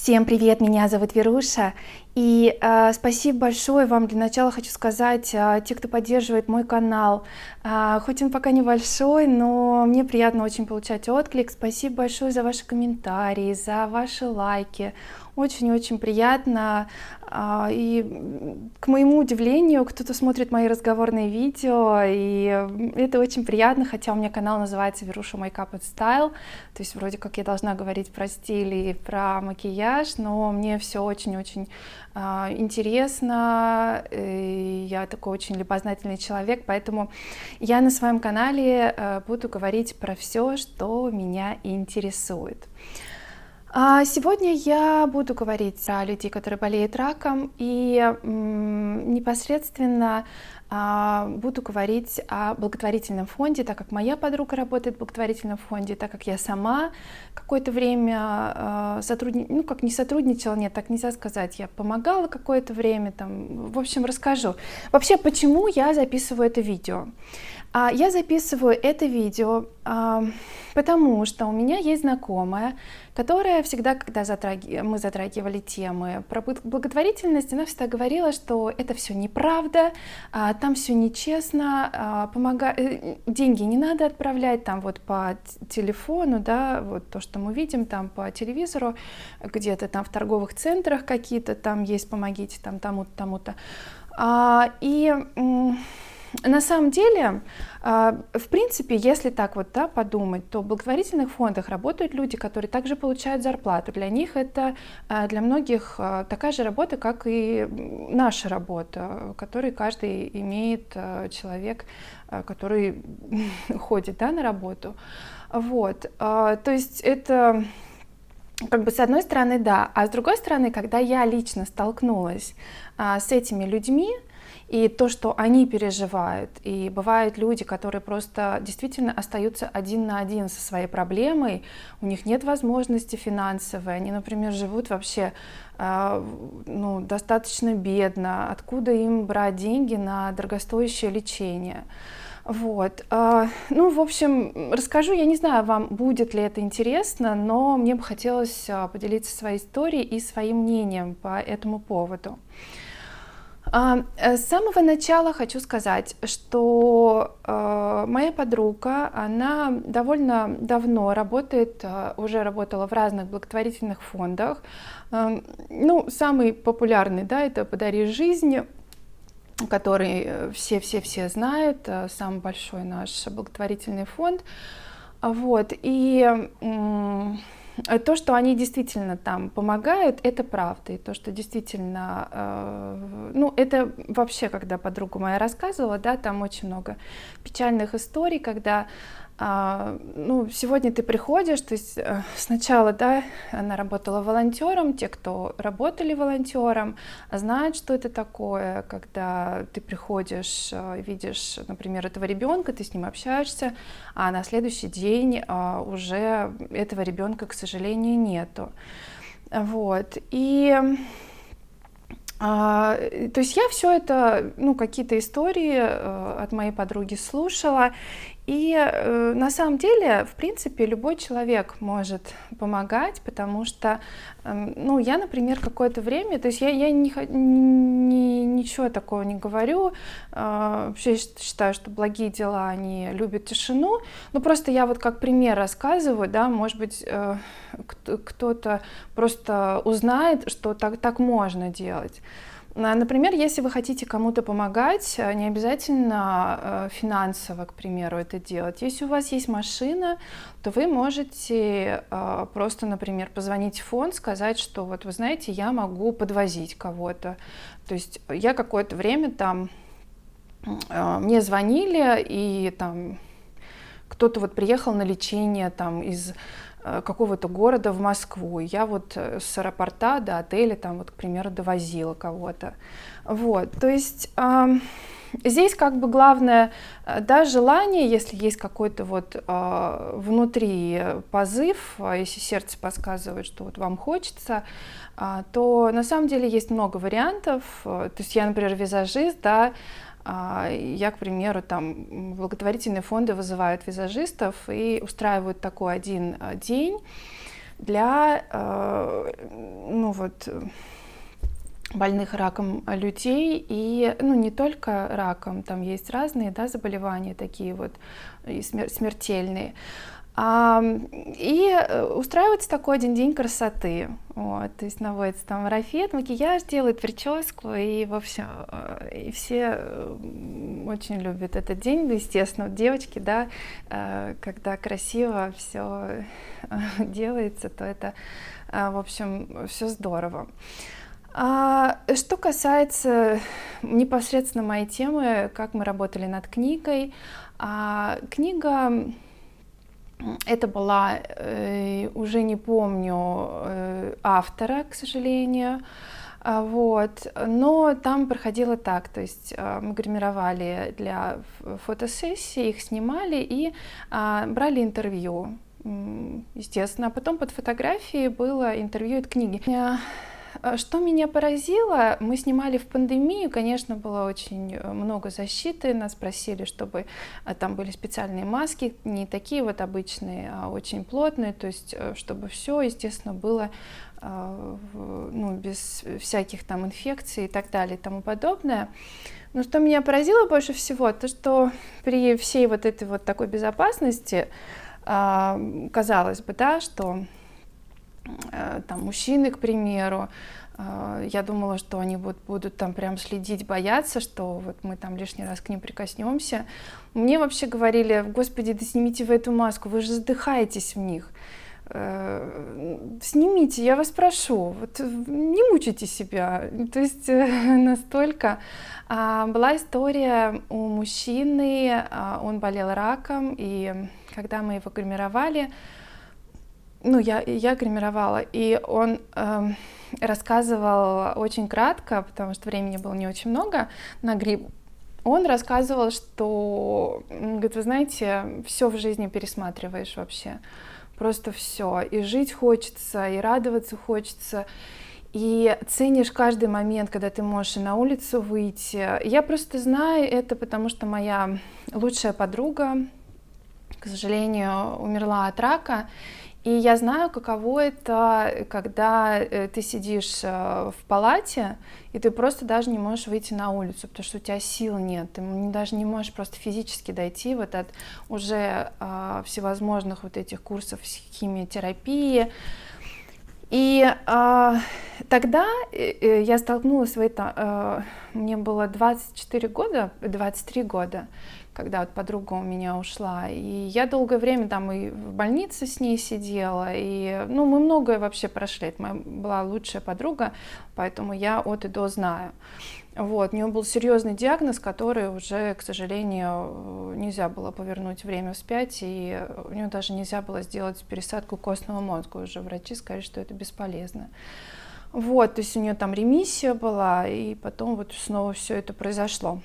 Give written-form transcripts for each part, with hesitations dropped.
Всем привет, меня зовут Веруша, и спасибо большое вам. Для начала хочу сказать, те, кто поддерживает мой канал, хоть он пока небольшой, но мне приятно очень получать отклик. Спасибо большое за ваши комментарии, за ваши лайки. Очень-очень приятно. И к моему удивлению, кто-то смотрит мои разговорные видео, и это очень приятно, хотя у меня канал называется Веруша Makeup and Style, то есть вроде как я должна говорить про стиль и про макияж, но мне все очень-очень интересно, и я такой очень любознательный человек, поэтому я на своем канале буду говорить про все, что меня интересует. Сегодня я буду говорить про людей, которые болеют раком, и непосредственно буду говорить о благотворительном фонде, так как моя подруга работает в благотворительном фонде, так как я сама какое-то время как не сотрудничала, нет, так нельзя сказать, я помогала какое-то время, там, в общем, расскажу. Вообще, почему я записываю это видео? Я записываю это видео, потому что у меня есть знакомая, которая всегда, когда мы затрагивали темы про благотворительность, она всегда говорила, что это все неправда, там все нечестно, деньги не надо отправлять там вот по телефону, да, вот то, что мы видим там по телевизору, где-то там в торговых центрах какие-то там есть, помогите там тому-то, тому-то. На самом деле, в принципе, если так вот подумать, то в благотворительных фондах работают люди, которые также получают зарплату. Для них это, для многих, такая же работа, как и наша работа, которой каждый имеет человек, который ходит, да, на работу. Вот. То есть это как бы с одной стороны, да, а с другой стороны, когда я лично столкнулась с этими людьми, и то, что они переживают, и бывают люди, которые просто действительно остаются один на один со своей проблемой, у них нет возможности финансовой, они, например, живут вообще достаточно бедно, откуда им брать деньги на дорогостоящее лечение. Вот. В общем, расскажу, я не знаю, вам будет ли это интересно, но мне бы хотелось поделиться своей историей и своим мнением по этому поводу. С самого начала хочу сказать, что моя подруга, она довольно давно работает, уже работала в разных благотворительных фондах. Самый популярный, да, это «Подари жизнь», который все знают, самый большой наш благотворительный фонд. Вот. И то, что они действительно там помогают, это правда. И то, что действительно, это вообще, когда подруга моя рассказывала, да, там очень много печальных историй, когда, сегодня ты приходишь, то есть сначала, да, она работала волонтером, те, кто работали волонтером, знают, что это такое, когда ты приходишь, видишь, например, этого ребенка, ты с ним общаешься, а на следующий день уже этого ребенка, к сожалению, нету. Вот. И то есть я все это, какие-то истории от моей подруги слушала, и на самом деле, в принципе, любой человек может помогать, потому что, я, например, какое-то время, то есть я ничего такого не говорю, вообще считаю, что благие дела, они любят тишину, но просто я вот как пример рассказываю, да, может быть, кто-то просто узнает, что так можно делать. Например, если вы хотите кому-то помогать, не обязательно финансово, к примеру, это делать. Если у вас есть машина, то вы можете просто, например, позвонить в фонд, сказать, что вот вы знаете, я могу подвозить кого-то. То есть я какое-то время там, мне звонили, и там кто-то вот приехал на лечение там из какого-то города в Москву. Я вот с аэропорта до отеля там вот, к примеру, довозила кого-то. Вот, то есть здесь как бы главное, да, желание, если есть какой-то вот внутри позыв, если сердце подсказывает, что вот вам хочется, то на самом деле есть много вариантов. То есть я, например, визажист, да, я, к примеру, там благотворительные фонды вызывают визажистов и устраивают такой один день для вот больных раком людей, и, ну, не только раком, там есть разные, да, заболевания такие вот и смертельные. И устраивается такой один день красоты, вот, то есть наводится там марафет, макияж делает, прическу, и, в общем, и все очень любят этот день, естественно, девочки, да, когда красиво все делается, то это, в общем, все здорово. Что касается непосредственно моей темы, как мы работали над книгой, книга это была, уже не помню автора, к сожалению, вот, но там проходило так, то есть мы гримировали для фотосессии, их снимали и брали интервью, естественно, а потом под фотографией было интервью от книги. Что меня поразило, мы снимали в пандемию, конечно, было очень много защиты, нас просили, чтобы там были специальные маски, не такие вот обычные, а очень плотные, то есть чтобы все, естественно, было ну, без всяких там инфекций и так далее и тому подобное. Но что меня поразило больше всего, то что при всей вот этой вот такой безопасности, казалось бы, да, что там мужчины, к примеру, я думала, что они будут там прям следить, бояться, что вот мы там лишний раз к ним прикоснемся. Мне вообще говорили: Господи, да снимите вы эту маску, вы же задыхаетесь в них. Снимите, я вас прошу, вот, не мучайте себя. То есть настолько. Была история у мужчины, он болел раком, и когда мы его гримировали, ну, я гримировала, и он рассказывал очень кратко, потому что времени было не очень много на грим. Он рассказывал, что, говорит, вы знаете, все в жизни пересматриваешь вообще, просто все, и жить хочется, и радоваться хочется, и ценишь каждый момент, когда ты можешь и на улицу выйти. Я просто знаю это, потому что моя лучшая подруга, к сожалению, умерла от рака. И я знаю, каково это, когда ты сидишь в палате, и ты просто даже не можешь выйти на улицу, потому что у тебя сил нет, ты даже не можешь просто физически дойти вот от уже всевозможных вот этих курсов химиотерапии. И тогда я столкнулась в этом, мне было 24 года, 23 года, когда вот подруга у меня ушла, и я долгое время там и в больнице с ней сидела, и, ну, мы многое вообще прошли, это моя была лучшая подруга, поэтому я от и до знаю. Вот, у нее был серьезный диагноз, который уже, к сожалению, нельзя было повернуть время вспять, и у нее даже нельзя было сделать пересадку костного мозга, уже врачи сказали, что это бесполезно. Вот, то есть у нее там ремиссия была, и потом вот снова все это произошло.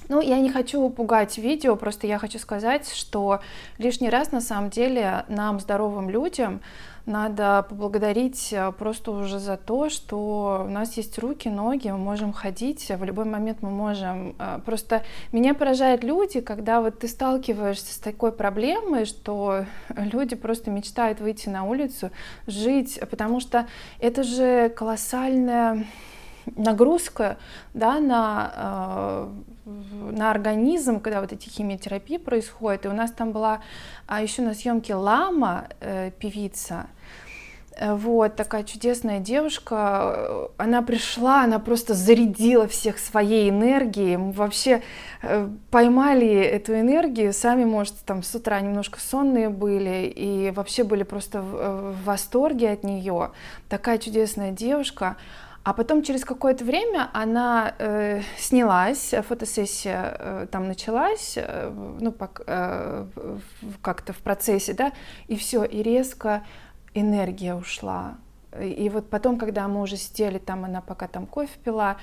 Ну, я не хочу пугать видео, просто я хочу сказать, что лишний раз на самом деле нам, здоровым людям, надо поблагодарить просто уже за то, что у нас есть руки, ноги, мы можем ходить, в любой момент мы можем. Просто меня поражают люди, когда вот ты сталкиваешься с такой проблемой, что люди просто мечтают выйти на улицу, жить, потому что это же колоссальная нагрузка, да, на организм, когда вот эти химиотерапии происходят. И у нас там была еще на съемке Лама, певица, вот, такая чудесная девушка, она пришла, она просто зарядила всех своей энергией, мы вообще поймали эту энергию, сами, может, там с утра немножко сонные были, и вообще были просто в восторге от нее, такая чудесная девушка. А потом через какое-то время она снялась, фотосессия там началась, ну, как-то в процессе, да, и все, и резко энергия ушла. И вот потом, когда мы уже сидели там, она пока там кофе пила,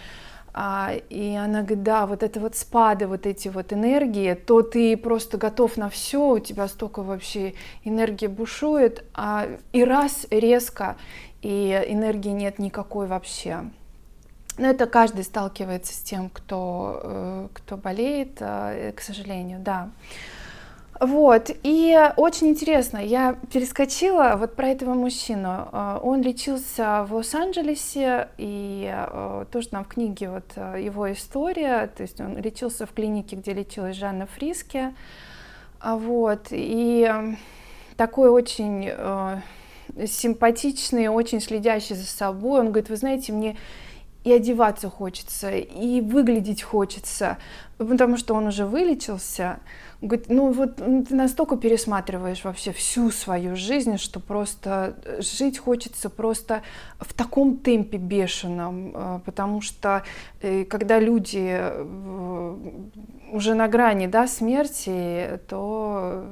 и она говорит, да, вот это вот спады, вот эти вот энергии, то ты просто готов на все, у тебя столько вообще энергии бушует, и раз резко, и энергии нет никакой вообще. Но это каждый сталкивается с тем, кто болеет, к сожалению, да. Вот, и очень интересно, я перескочила вот про этого мужчину. Он лечился в Лос-Анджелесе, и тоже там в книге вот его история, то есть он лечился в клинике, где лечилась Жанна Фриске, вот, и такой очень симпатичный, очень следящий за собой. Он говорит: вы знаете, мне и одеваться хочется, и выглядеть хочется, потому что он уже вылечился. Он говорит: ну вот ты настолько пересматриваешь вообще всю свою жизнь, что просто жить хочется просто в таком темпе бешеном, потому что когда люди уже на грани, да, смерти, то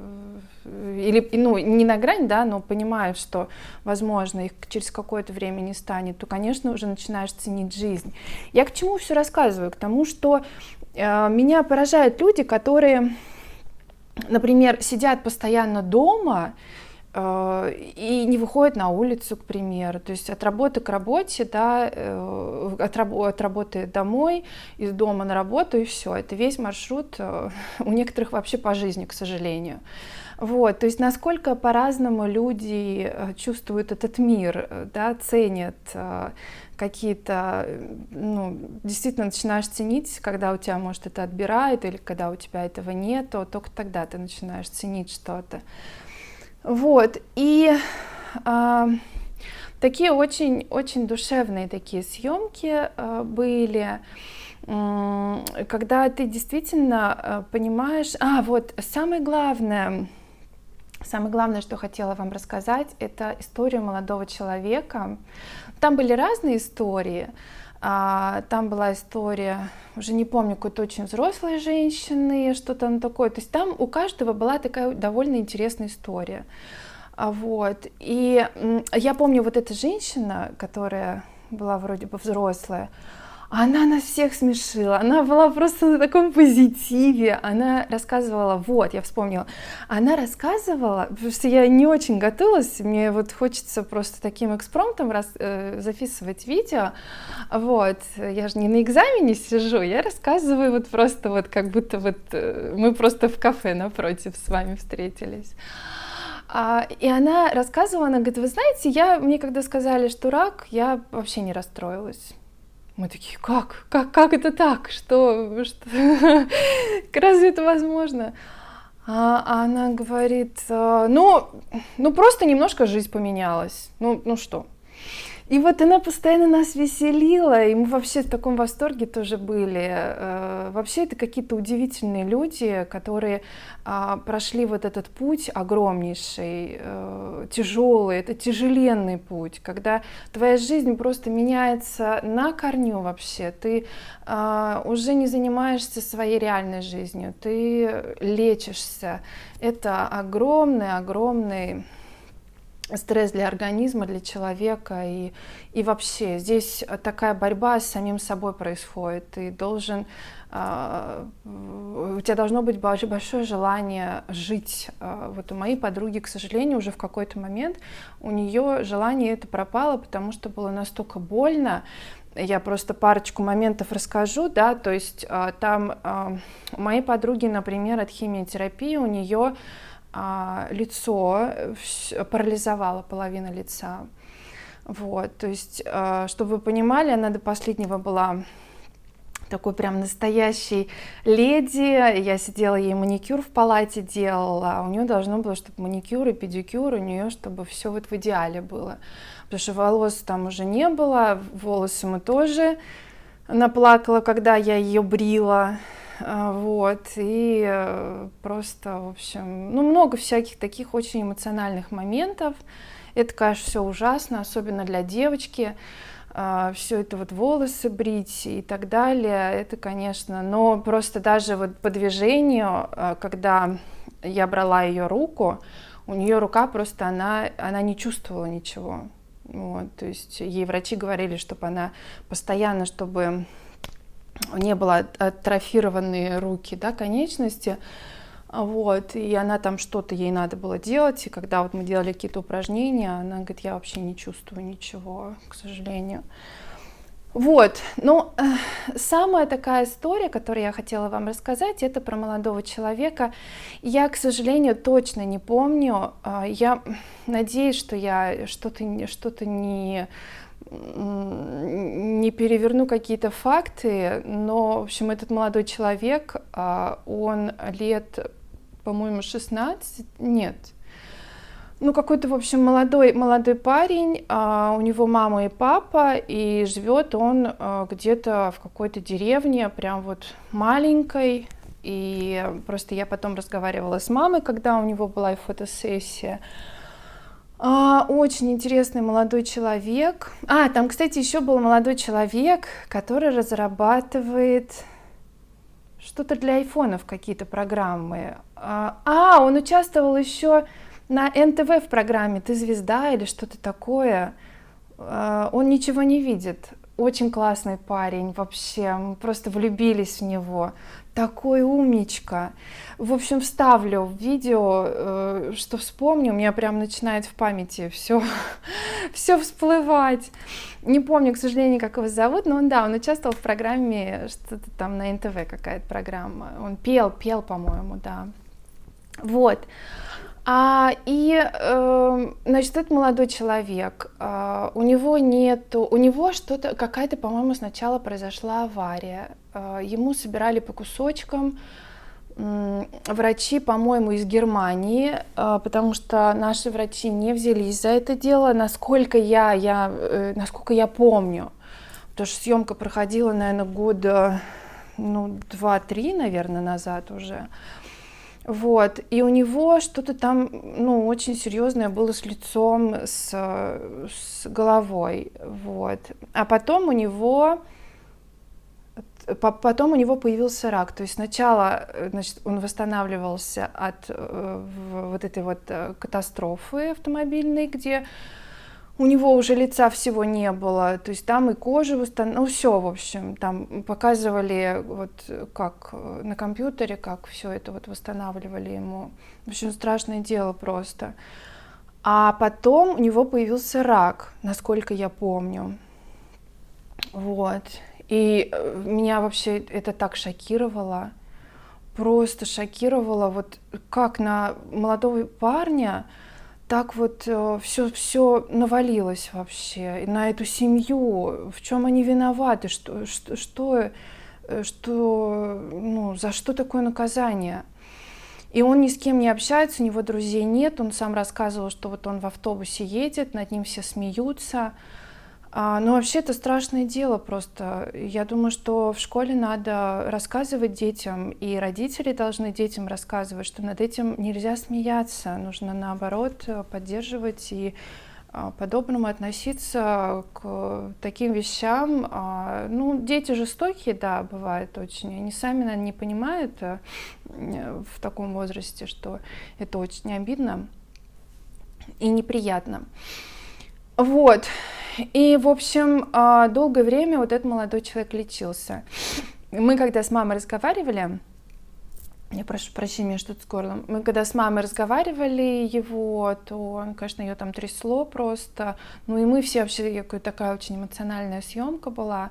или, ну, не на грани, да, но понимают, что, возможно, их через какое-то время не станет, то, конечно, уже начинаешь ценить жизнь. Я к чему все рассказываю? К тому, что меня поражают люди, которые, например, сидят постоянно дома и не выходят на улицу, к примеру, то есть от работы к работе, да, от работы домой, из дома на работу, и все, это весь маршрут, у некоторых вообще по жизни, к сожалению. Вот, то есть насколько по-разному люди чувствуют этот мир, да, ценят какие-то, ну, действительно начинаешь ценить, когда у тебя, может, это отбирают, или когда у тебя этого нет, то только тогда ты начинаешь ценить что-то. Вот, и такие очень душевные такие съемки были, когда ты действительно понимаешь, вот самое главное, что хотела вам рассказать, это история молодого человека. Там были разные истории. Там была история, уже не помню, какой-то очень взрослой женщины, что-то там такое. То есть там у каждого была такая довольно интересная история. Вот. И я помню, вот эта женщина, которая была вроде бы взрослая, она нас всех смешила, она была просто на таком позитиве, она рассказывала, вот, я вспомнила, она рассказывала, потому что я не очень готовилась, мне вот хочется просто таким экспромтом записывать видео, вот, я же не на экзамене сижу, я рассказываю вот просто вот как будто вот мы просто в кафе напротив с вами встретились. И она рассказывала, она говорит: вы знаете, мне когда сказали, что рак, я вообще не расстроилась. Мы такие: как это так? Что? Разве это возможно? Она говорит: ну просто немножко жизнь поменялась. Ну что? И вот она постоянно нас веселила, и мы вообще в таком восторге тоже были. Вообще это какие-то удивительные люди, которые прошли вот этот путь огромнейший, тяжелый, это тяжеленный путь, когда твоя жизнь просто меняется на корню вообще. Ты уже не занимаешься своей реальной жизнью, ты лечишься. Это огромный стресс для организма, для человека, и вообще здесь такая борьба с самим собой происходит. Ты должен, у тебя должно быть большое желание жить. Вот у моей подруги, к сожалению, уже в какой-то момент у нее желание это пропало, потому что было настолько больно. Я просто парочку моментов расскажу, да, то есть там у моей подруги, например, от химиотерапии у нее лицо парализовало, половина лица. Вот, то есть, чтобы вы понимали, она до последнего была такой прям настоящей леди. Я сидела, ей маникюр в палате делала, а у нее должно было, чтобы маникюр и педикюр у нее, чтобы все вот в идеале было. Потому что волос там уже не было, волосы мы тоже. Она плакала, когда я ее брила. Вот, и просто, в общем, много всяких таких очень эмоциональных моментов. Это, конечно, все ужасно, особенно для девочки. Все это вот волосы брить и так далее, это, конечно, но просто даже вот по движению, когда я брала ее руку, у нее рука просто, она не чувствовала ничего. Вот, то есть ей врачи говорили, чтобы она постоянно, чтобы не было атрофированные руки, да, конечности, вот, и она там что-то ей надо было делать, и когда вот мы делали какие-то упражнения, она говорит: я вообще не чувствую ничего, к сожалению. Вот, ну, самая такая история, которую я хотела вам рассказать, это про молодого человека. Я, к сожалению, точно не помню. Я надеюсь, что я что-то не переверну какие-то факты, но, в общем, этот молодой человек, он лет, по-моему, 16, нет, ну, какой-то, в общем, молодой парень, у него мама и папа, и живет он где-то в какой-то деревне, прям вот маленькой. И просто я потом разговаривала с мамой, когда у него была фотосессия. Очень интересный молодой человек. Там, кстати, еще был молодой человек, который разрабатывает что-то для айфонов, какие-то программы. Он участвовал еще на НТВ в программе «Ты звезда» или что-то такое. Он ничего не видит. Очень классный парень вообще. Мы просто влюбились в него. Такой умничка. В общем, вставлю в видео, что вспомню. У меня прям начинает в памяти все всплывать. Не помню, к сожалению, как его зовут, но он участвовал в программе, что-то там на НТВ какая-то программа. Он пел, по-моему, да. Вот. Значит, этот молодой человек, у него что-то, какая-то, по-моему, сначала произошла авария. Ему собирали по кусочкам врачи, по-моему, из Германии, потому что наши врачи не взялись за это дело, насколько я помню. Потому что съемка проходила, наверное, года, 2-3, наверное, назад уже. Вот, и у него что-то там, очень серьезное было с лицом, с головой, вот. А потом у него появился рак. То есть сначала, значит, он восстанавливался от вот этой вот катастрофы автомобильной, где у него уже лица всего не было, то есть там и кожа все, в общем, там показывали вот как на компьютере, как все это вот восстанавливали ему. В общем, страшное дело просто. А потом у него появился рак, насколько я помню. Вот. И меня вообще это так шокировало, просто шокировало, вот как на молодого парня так вот все навалилось вообще на эту семью, в чем они виноваты, за что такое наказание. И он ни с кем не общается, у него друзей нет, он сам рассказывал, что вот он в автобусе едет, над ним все смеются. Но вообще это страшное дело просто. Я думаю, что в школе надо рассказывать детям, и родители должны детям рассказывать, что над этим нельзя смеяться, нужно наоборот поддерживать и по-доброму относиться к таким вещам. Дети жестокие, да, бывают очень. Они сами, наверное, не понимают в таком возрасте, что это очень обидно и неприятно. Вот. И, в общем, долгое время вот этот молодой человек лечился. Мы когда с мамой разговаривали, я прошу прощения, что-то с горлом, мы когда с мамой разговаривали его, то, конечно, ее там трясло просто. И мы все вообще, такая очень эмоциональная съемка была.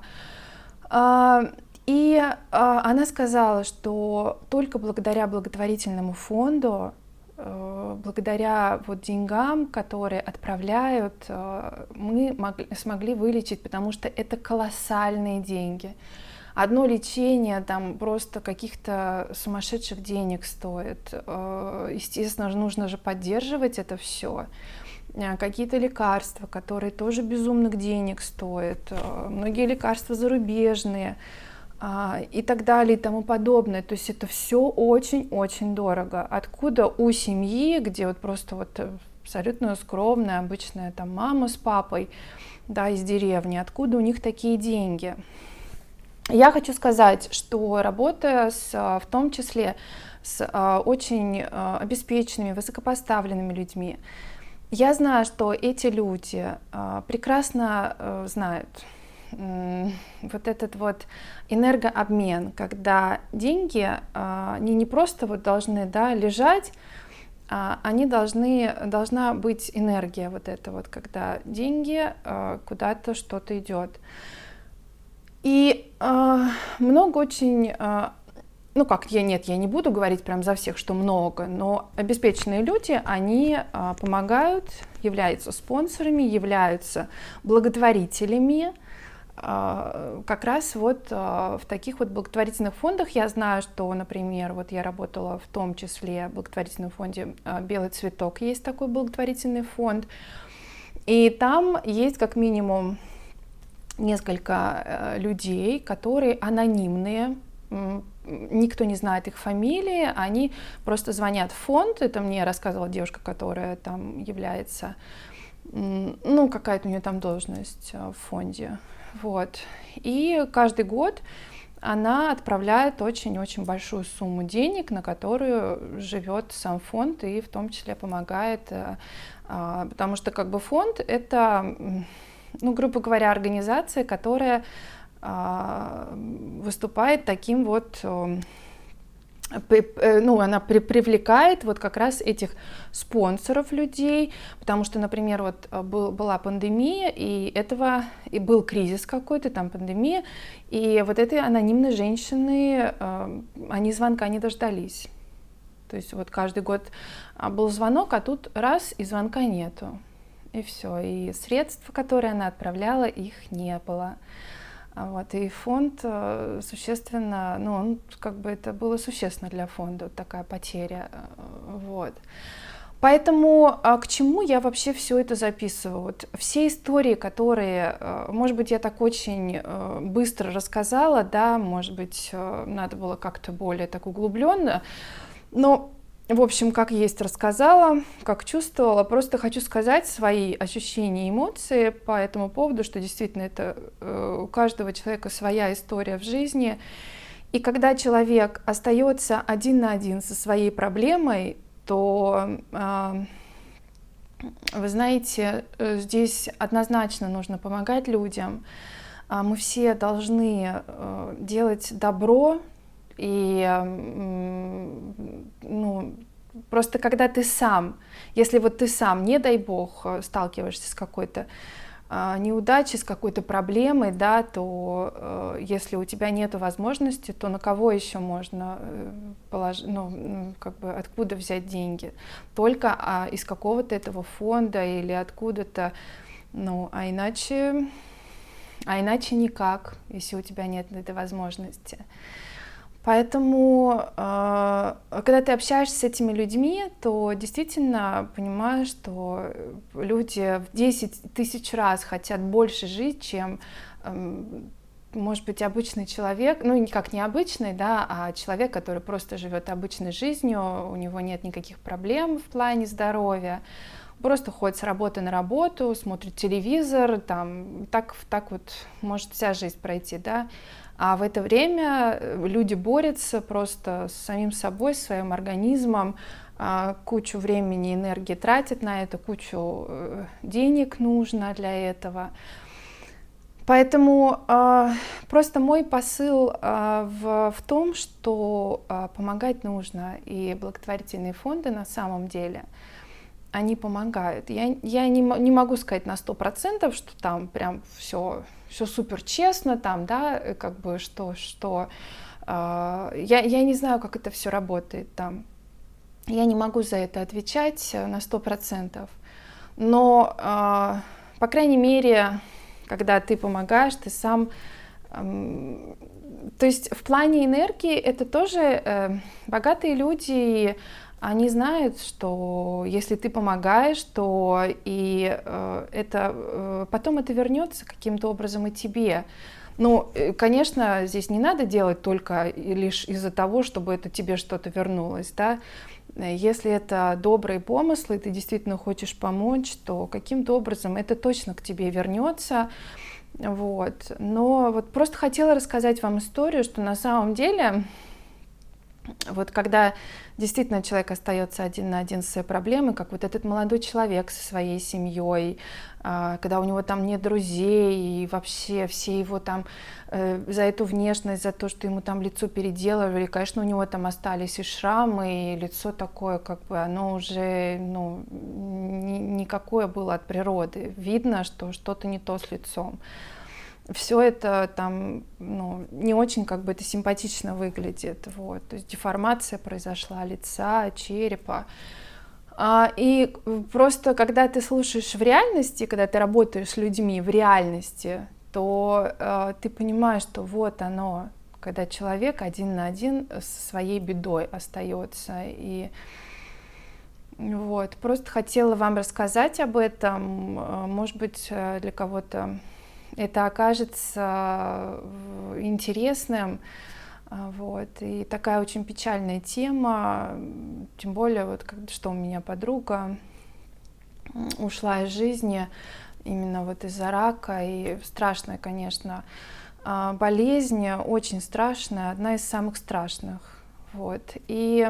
И она сказала, что только благодаря благотворительному фонду, благодаря вот деньгам, которые отправляют, мы смогли вылечить, потому что это колоссальные деньги. Одно лечение там просто каких-то сумасшедших денег стоит. Естественно, нужно же поддерживать это все. Какие-то лекарства, которые тоже безумных денег стоят. Многие лекарства зарубежные. И так далее, и тому подобное. То есть это все очень-очень дорого. Откуда у семьи, где вот просто вот абсолютно скромная, обычная там мама с папой, да, из деревни, откуда у них такие деньги? Я хочу сказать, что работая в том числе с очень обеспеченными, высокопоставленными людьми, я знаю, что эти люди прекрасно знают вот этот вот энергообмен, когда деньги они не просто вот должны, да, лежать, они должна быть энергия вот эта вот, когда деньги куда-то что-то идет. И много очень, ну как, я не буду говорить прям за всех, что много, но обеспеченные люди, они помогают, являются спонсорами, являются благотворителями. Как раз вот в таких вот благотворительных фондах я знаю, что, например, вот я работала в том числе в благотворительном фонде «Белый цветок», есть такой благотворительный фонд, и там есть как минимум несколько людей, которые анонимные, никто не знает их фамилии, они просто звонят в фонд, это мне рассказывала девушка, которая там является, ну какая-то у нее там должность в фонде. Вот. И каждый год она отправляет очень-очень большую сумму денег, на которую живет сам фонд и в том числе помогает, потому что как бы фонд это, ну, грубо говоря, организация, которая выступает таким вот, ну, она привлекает вот как раз этих спонсоров людей, потому что, например, вот была пандемия, и был кризис какой-то, там пандемия, и вот этой анонимной женщины, они звонка не дождались. То есть вот каждый год был звонок, а тут раз, и звонка нету. И все. И средств, которые она отправляла, их не было. Вот, и фонд существенно, ну, он как бы это было существенно для фонда, вот такая потеря, вот. Поэтому к чему я вообще все это записываю? Вот все истории, которые, может быть, я так очень быстро рассказала, да, может быть, надо было как-то более так углубленно, но в общем, как есть, рассказала, как чувствовала. Просто хочу сказать свои ощущения и эмоции по этому поводу, что действительно это у каждого человека своя история в жизни. И когда человек остается один на один со своей проблемой, то, вы знаете, здесь однозначно нужно помогать людям. Мы все должны делать добро. И, ну, просто когда ты сам, если вот ты сам, не дай бог, сталкиваешься с какой-то неудачей, с какой-то проблемой, да, то если у тебя нет возможности, то на кого еще можно положить, ну, как бы откуда взять деньги? Только из какого-то этого фонда или откуда-то, ну, а иначе никак, если у тебя нет этой возможности. Поэтому, когда ты общаешься с этими людьми, то действительно понимаешь, что люди в 10 тысяч раз хотят больше жить, чем, может быть, обычный человек, ну, никак не обычный, да, а человек, который просто живет обычной жизнью, у него нет никаких проблем в плане здоровья, просто ходит с работы на работу, смотрит телевизор, там, так вот может вся жизнь пройти, да. А в это время люди борются просто с самим собой, с своим организмом, кучу времени и энергии тратят на это, кучу денег нужно для этого. Поэтому просто мой посыл в том, что помогать нужно, и благотворительные фонды на самом деле, они помогают. Я не могу сказать на 100%, что там прям все супер честно, там, да, как бы что я не знаю, как это все работает там. Я не могу за это отвечать на 100%. Но, по крайней мере, когда ты помогаешь, ты сам... То есть в плане энергии это тоже богатые люди, они знают, что если ты помогаешь, то и потом это вернется каким-то образом и тебе. Ну, конечно, здесь не надо делать только лишь из-за того, чтобы это тебе что-то вернулось, да. Если это добрые помыслы, ты действительно хочешь помочь, то каким-то образом это точно к тебе вернется. Вот. Но вот просто хотела рассказать вам историю, что на самом деле, вот когда действительно человек остается один на один с своей проблемой, как вот этот молодой человек со своей семьей, когда у него там нет друзей, и вообще все его там за эту внешность, за то, что ему там лицо переделывали, конечно, у него там остались и шрамы, и лицо такое, как бы оно уже, ну, никакое было от природы. Видно, что что-то не то с лицом. все это там, ну, не очень как бы это симпатично выглядит, вот, то есть деформация произошла лица, черепа. И просто когда ты слушаешь в реальности, когда ты работаешь с людьми в реальности, то ты понимаешь, что вот оно, когда человек один на один со своей бедой остается. И вот, просто хотела вам рассказать об этом, может быть, для кого-то это окажется интересным, вот, и такая очень печальная тема, тем более, вот, что у меня подруга ушла из жизни именно вот из-за рака, и страшная, конечно, болезнь, очень страшная, одна из самых страшных. Вот. И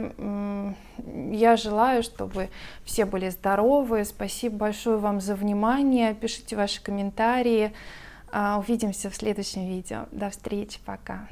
я желаю, чтобы все были здоровы. Спасибо большое вам за внимание. Пишите ваши комментарии. Увидимся в следующем видео. До встречи. Пока.